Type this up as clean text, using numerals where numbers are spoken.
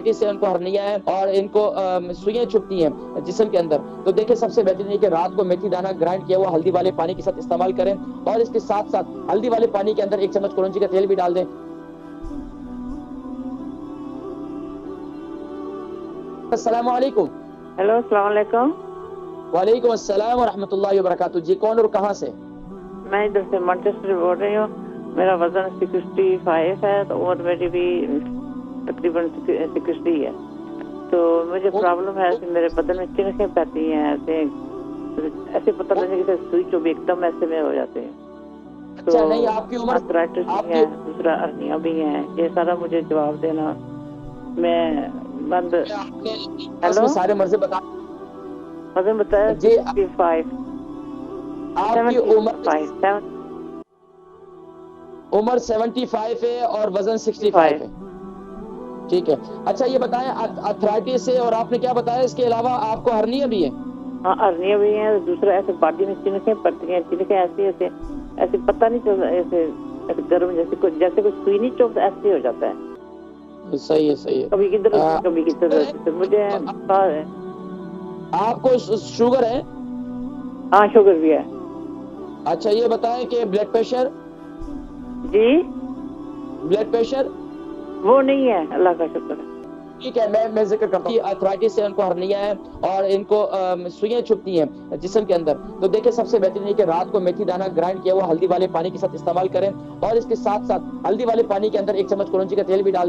Arthritis ہے، ان کو ہرنیا ہے اور ان کو سوئیاں چھپتی ہیں جسم کے اندر، تو دیکھیں سب سے بہترین ہے کہ رات کو میتھی دانہ گرائنڈ کیا ہوا ہلدی والے پانی کے ساتھ استعمال کریں، اور اس کے ساتھ ساتھ ہلدی والے پانی کے اندر 1 چمچ کلونجی کا تیل بھی ڈال دیں۔ السلام علیکم۔ ہیلو، السلام علیکم۔ وعلیکم السلام ورحمۃ اللہ وبرکاتہ۔ جی کون اور کہاں سے؟ میں ادھر سے مانچسٹر بول رہی ہوں۔ میرا وزن 65 ہے، تو عمر میری بھی تقریباً 60 ہے۔ تو مجھے پرابلم ہے، میرے بدن میں چنکیں پڑتی ہیں، ایسے پتہ نہیں کہ سوئی چوب ایک دم ایسے میں ہو جاتے ہیں۔ تو اچھا نہیں، آپ کی عمر آرتھرائٹس بھی ہے، دوسرا ارنیا بھی ہے، یہ سارا مجھے جواب دینا۔ میں بند اس ہیلو میں سارے مرضی بتا وزن بتایا جی 65 آپ کی 75 عمر 75 ہے اور وزن 65 ہے، ٹھیک ہے۔ اچھا یہ بتائیں آرتھرائٹس ہے اور آپ نے کیا بتایا اس کے علاوہ آپ کو ہرنیا بھی ہے؟ ہاں، ارنیا بھی ہے، دوسرا ایسے باڈی میں چنکیں پڑتی ہیں، چنکیں ایسے پتہ نہیں چلتا، ایسے گرم جیسے کوئی سوئی نہیں چوب ایسے ہو جاتا ہے، صحیح ہے، صحیح ہے۔ کبھی کدھر ہوتی ہے کبھی کدھر ہوتی ہے، مجھے آپ کو شوگر ہے؟ ہاں، شوگر بھی ہے۔ اچھا یہ بتائیں کہ بلڈ پریشر؟ جی بلڈ پریشر وہ نہیں ہے، اللہ کا شکر ہے۔ ٹھیک ہے، میں ذکر کرتا ہوں۔ آرتھرائٹس ہے، ان کو ہرنیا ہے اور ان کو سوئیاں چھپتی ہیں جسم کے اندر، تو دیکھیں سب سے بہترین ہے کہ رات کو میتھی دانہ گرائنڈ کیا ہوا ہلدی والے پانی کے ساتھ استعمال کریں، اور اس کے ساتھ ساتھ ہلدی والے پانی کے اندر 1 چمچ کلونجی کا تیل بھی ڈال